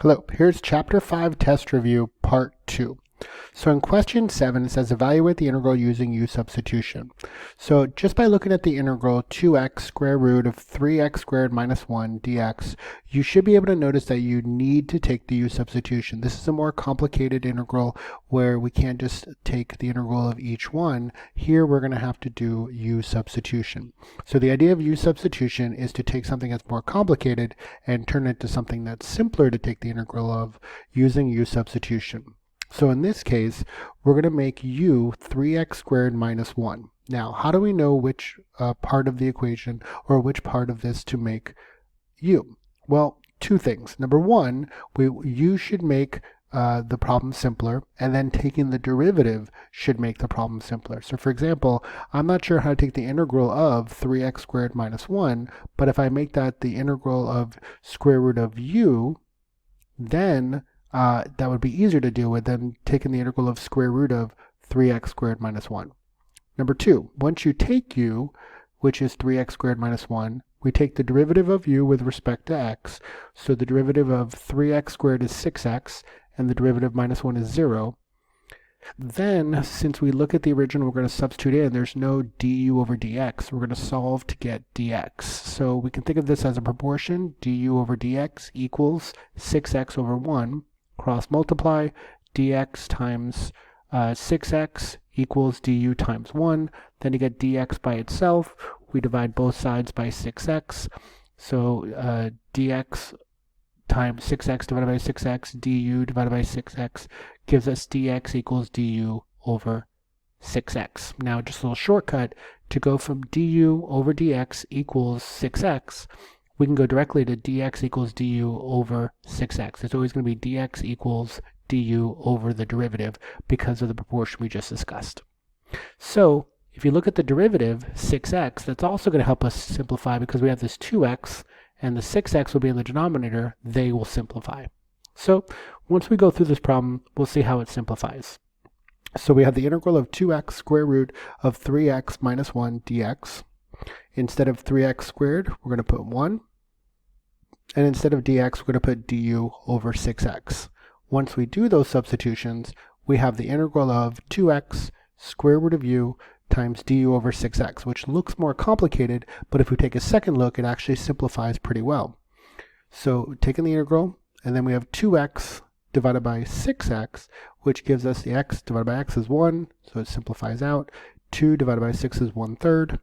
Hello, here's Chapter 5 Test Review, Part 2. So in question 7, it says evaluate the integral using u substitution. So just by looking at the integral 2x square root of 3x squared minus 1 dx, you should be able to notice that you need to take the u substitution. This is a more complicated integral where we can't just take the integral of each one. Here we're going to have to do u substitution. So the idea of u substitution is to take something that's more complicated and turn it into something that's simpler to take the integral of using u substitution. So in this case, we're going to make u 3x squared minus 1. Now, how do we know which part of the equation or which part of this to make u? Well, two things. Number one, u should make the problem simpler, and then taking the derivative should make the problem simpler. So for example, I'm not sure how to take the integral of 3x squared minus 1, but if I make that the integral of square root of u, then that would be easier to deal with than taking the integral of square root of 3x squared minus 1. Number two, once you take u, which is 3x squared minus 1, we take the derivative of u with respect to x. So the derivative of 3x squared is 6x, and the derivative minus 1 is 0. Then, since we look at the original, we're going to substitute in. There's no du over dx. We're going to solve to get dx. So we can think of this as a proportion. Du over dx equals 6x over 1. Cross multiply, dx times 6x equals du times 1. Then to get dx by itself, we divide both sides by 6x. So dx times 6x divided by 6x, du divided by 6x gives us dx equals du over 6x. Now just a little shortcut, to go from du over dx equals 6x, we can go directly to dx equals du over 6x. It's always going to be dx equals du over the derivative because of the proportion we just discussed. So if you look at the derivative, 6x, that's also going to help us simplify because we have this 2x, and the 6x will be in the denominator. They will simplify. So once we go through this problem, we'll see how it simplifies. So we have the integral of 2x square root of 3x minus 1 dx. Instead of 3x squared, we're going to put 1. And instead of dx, we're going to put du over 6x. Once we do those substitutions, we have the integral of 2x square root of u times du over 6x, which looks more complicated, but if we take a second look, it actually simplifies pretty well. So taking the integral, and then we have 2x divided by 6x, which gives us the x divided by x is 1, so it simplifies out. 2 divided by 6 is 1/3.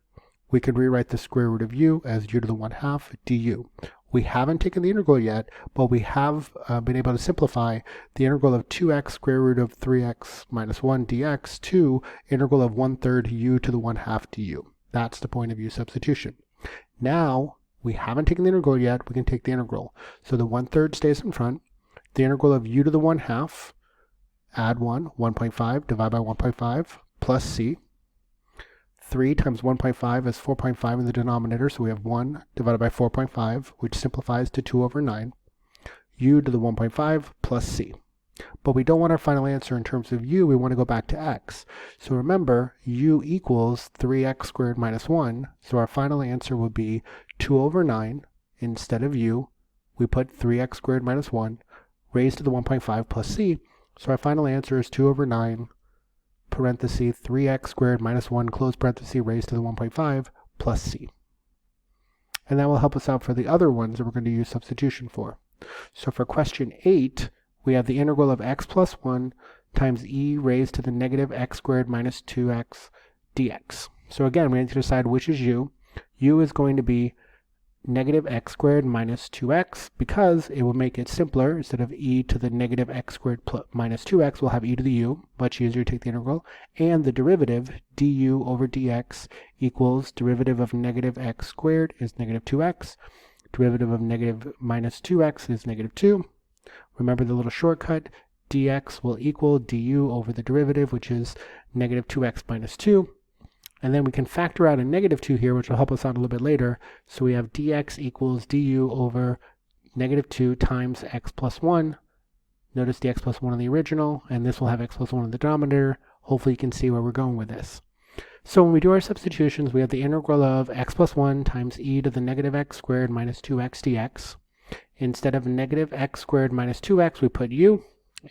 We could rewrite the square root of u as u to the 1/2 du. We haven't taken the integral yet, but we have been able to simplify the integral of 2x square root of 3x minus 1 dx to integral of 1/3 u to the 1/2 du. That's the point of u substitution. Now, we haven't taken the integral yet, we can take the integral. So the 1/3 stays in front. The integral of u to the 1/2, add 1, 1.5, divide by 1.5, plus c. 3 times 1.5 is 4.5 in the denominator, so we have 1 divided by 4.5, which simplifies to 2 over 9. U to the 1.5 plus c. But we don't want our final answer in terms of u, we want to go back to x. So remember, u equals 3x squared minus 1, so our final answer would be 2 over 9. Instead of u, we put 3x squared minus 1, raised to the 1.5 plus c, so our final answer is 2 over 9, parenthesis 3x squared minus 1 close parenthesis raised to the 1.5 plus c. And that will help us out for the other ones that we're going to use substitution for. So for question 8, we have the integral of x plus 1 times e raised to the negative x squared minus 2x dx. So again, we need to decide which is u. U is going to be negative x squared minus 2x because it will make it simpler. Instead of e to the negative x squared minus 2x, we'll have e to the u, much easier to take the integral. And the derivative, du over dx, equals derivative of negative x squared is negative 2x. Derivative of negative minus 2x is negative 2. Remember the little shortcut, dx will equal du over the derivative, which is negative 2x minus 2. And then we can factor out a negative 2 here, which will help us out a little bit later. So we have dx equals du over negative 2 times x plus 1. Notice the x plus 1 in the original, and this will have x plus 1 in the denominator. Hopefully you can see where we're going with this. So when we do our substitutions, we have the integral of x plus 1 times e to the negative x squared minus 2x dx. Instead of negative x squared minus 2x, we put u.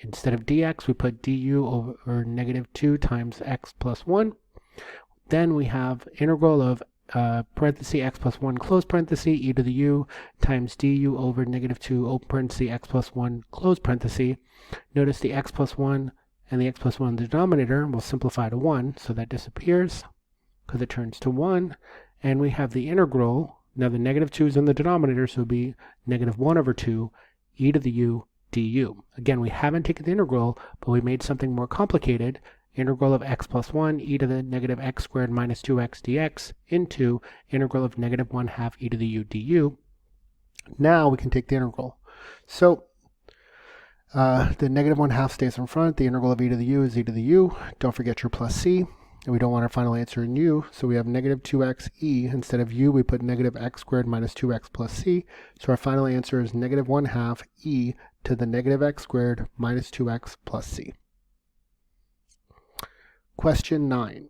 Instead of dx, we put du over negative 2 times x plus 1. Then we have integral of parenthesis x plus 1 close parenthesis e to the u times du over negative 2 open parenthesis x plus 1 close parenthesis. Notice the x plus 1 and the x plus 1 in the denominator will simplify to 1, so that disappears because it turns to 1. And we have the integral. Now the negative 2 is in the denominator, so it will be negative 1 over 2 e to the u du. Again, we haven't taken the integral, but we made something more complicated. Integral of x plus 1 e to the negative x squared minus 2x dx into integral of negative 1/2 e to the u du. Now we can take the integral. So the negative 1/2 stays in front. The integral of e to the u is e to the u. Don't forget your plus c. And we don't want our final answer in u, so we have negative 2x e. Instead of u, we put negative x squared minus 2x plus c. So our final answer is negative 1/2 e to the negative x squared minus 2x plus c. Question 9.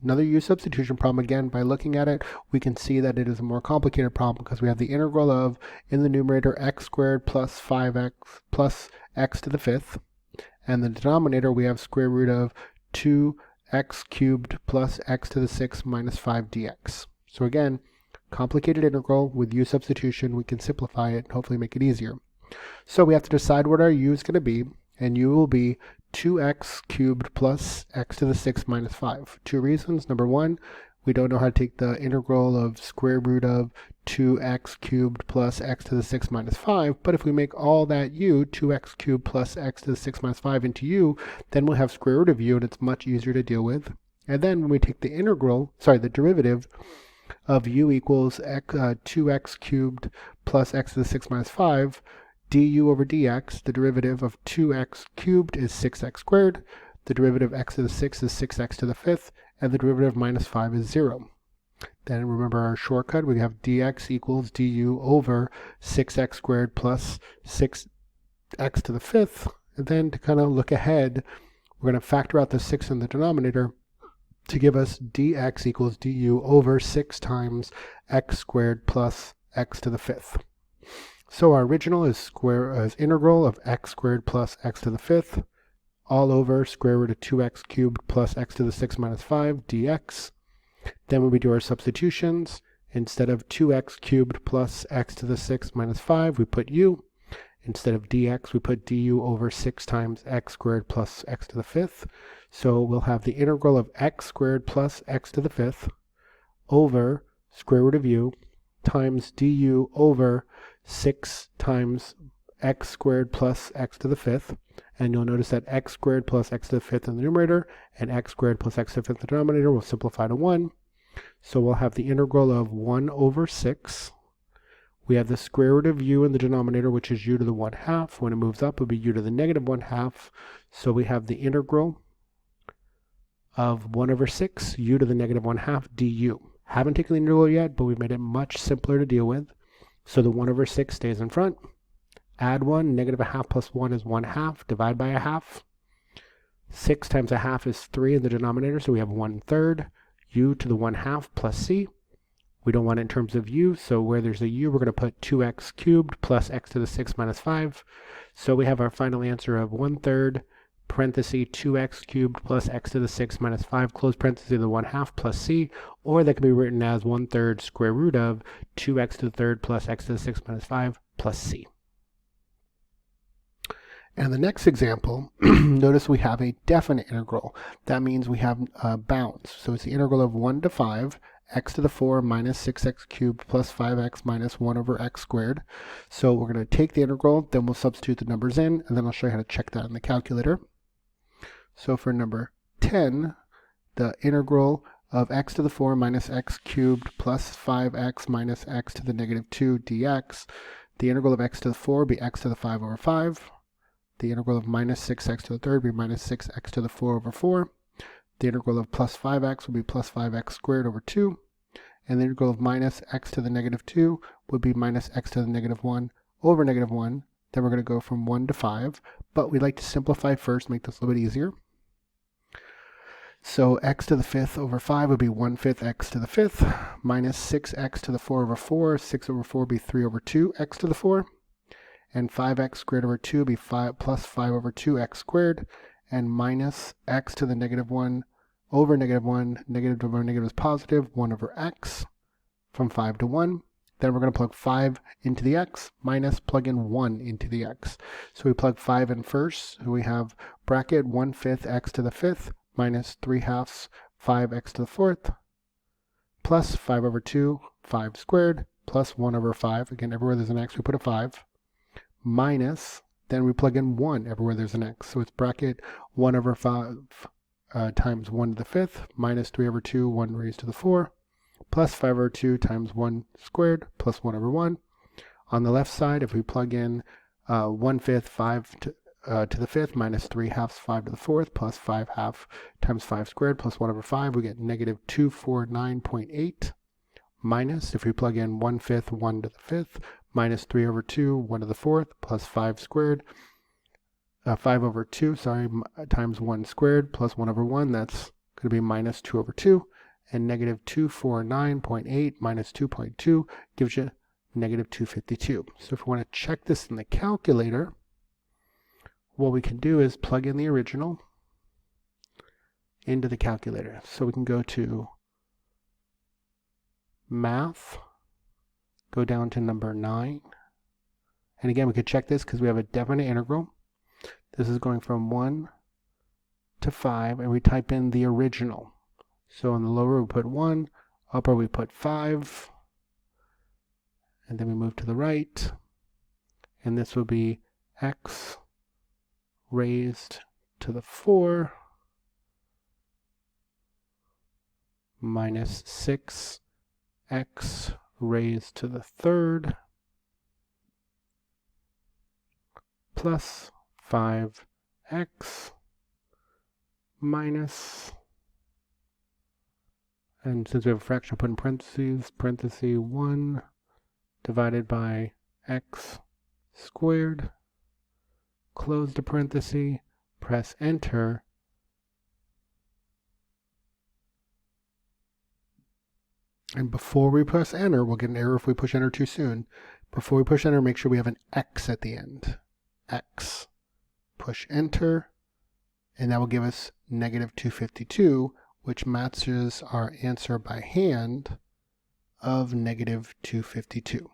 Another u substitution problem. Again, by looking at it, we can see that it is a more complicated problem because we have the integral of, in the numerator, x squared plus 5x plus x to the 5th. And the denominator, we have square root of 2x cubed plus x to the 6 minus 5 dx. So again, complicated integral. With u substitution, we can simplify it and hopefully make it easier. So we have to decide what our u is going to be, and u will be 2x cubed plus x to the 6 minus 5. Two reasons. Number one, we don't know how to take the integral of square root of 2x cubed plus x to the 6 minus 5, but if we make all that u, 2x cubed plus x to the 6 minus 5 into u, then we'll have square root of u, and it's much easier to deal with. And then when we take the derivative of u equals 2x cubed plus x to the 6 minus 5, du over dx, the derivative of 2x cubed is 6x squared, the derivative of x to the 6 is 6x to the 5th, and the derivative of minus 5 is 0. Then remember our shortcut, we have dx equals du over 6x squared plus 6x to the 5th. And then to kind of look ahead, we're going to factor out the 6 in the denominator to give us dx equals du over 6 times x squared plus x to the 5th. So our original is integral of x squared plus x to the 5th all over square root of 2x cubed plus x to the 6 minus 5 dx. Then when we do our substitutions, instead of 2x cubed plus x to the 6 minus 5, we put u. Instead of dx, we put du over 6 times x squared plus x to the 5th. So we'll have the integral of x squared plus x to the 5th over square root of u times du over 6 times x squared plus x to the 5th. And you'll notice that x squared plus x to the 5th in the numerator and x squared plus x to the 5th in the denominator will simplify to 1. So we'll have the integral of 1 over 6. We have the square root of u in the denominator, which is u to the 1/2. When it moves up, it will be u to the negative 1/2. So we have the integral of 1 over 6, u to the negative 1/2 du. Haven't taken the integral yet, but we've made it much simpler to deal with. So the 1 over 6 stays in front. Add 1, negative 1/2 plus 1 is 1/2. Divide by 1/2. 6 times 1/2 is 3 in the denominator, so we have 1/3. U to the 1/2 plus c. We don't want it in terms of u, so where there's a u, we're going to put 2x cubed plus x to the 6 minus 5. So we have our final answer of 1/3 parenthesis 2x cubed plus x to the 6 minus 5 close parenthesis the 1/2 plus c, or that can be written as 1/3 square root of 2x to the 3rd plus x to the 6 minus 5 plus c. And the next example, notice we have a definite integral. That means we have bounds. So it's the integral of 1 to 5, x to the 4 minus 6x cubed plus 5x minus 1 over x squared. So we're going to take the integral, then we'll substitute the numbers in, and then I'll show you how to check that in the calculator. So for number 10, the integral of x to the 4 minus x cubed plus 5x minus x to the negative 2 dx, the integral of x to the 4 will be x to the 5 over 5. The integral of minus 6x to the 3rd will be minus 6x to the 4 over 4. The integral of plus 5x will be plus 5x squared over 2. And the integral of minus x to the negative 2 would be minus x to the negative 1 over negative 1. Then we're going to go from 1 to 5. But we like to simplify first, make this a little bit easier. So x to the 5th over 5 would be 1/5 x to the 5th minus 6x to the 4 over 4. 6 over 4 would be 3 over 2 x to the 4. And 5x squared over 2 would be 5 plus 5 over 2 x squared. And minus x to the negative 1 over negative 1. Negative over negative is positive. 1 over x from 5 to 1. Then we're going to plug 5 into the x minus plug in 1 into the x. So we plug 5 in first. So we have bracket 1/5 x to the 5th minus 3/2 5x to the 4th plus 5 over 2, 5 squared, plus 1 over 5. Again, everywhere there's an x, we put a 5. Minus, then we plug in 1 everywhere there's an x. So it's bracket 1 over 5 times 1 to the 5th minus 3 over 2, 1 raised to the 4. Plus 5 over 2 times 1 squared plus 1 over 1. On the left side, if we plug in 1/5 5 to the 5th minus 3/2 5 to the 4th plus 5/2 times 5 squared plus 1 over 5, we get negative 249.8 minus, if we plug in 1/5 1 to the 5th minus 3 over 2 1 to the 4th plus 5 squared, 5 over 2, times 1 squared plus 1 over 1, that's going to be minus 2 over 2. And negative 249.8 minus 2.2 gives you negative 252. So if we want to check this in the calculator, what we can do is plug in the original into the calculator. So we can go to Math, go down to number 9. And again, we could check this because we have a definite integral. This is going from 1 to 5, and we type in the original. So in the lower we put 1, upper we put 5, and then we move to the right, and this will be x raised to the 4 minus 6x raised to the 3rd plus 5x minus, and since we have a fraction, put in parentheses, 1 divided by x squared, close the parenthesis, press enter, and before we press enter, we'll get an error if we push enter too soon. Before we push enter, make sure we have an x at the end. X. Push enter, and that will give us negative 252, which matches our answer by hand of negative 252.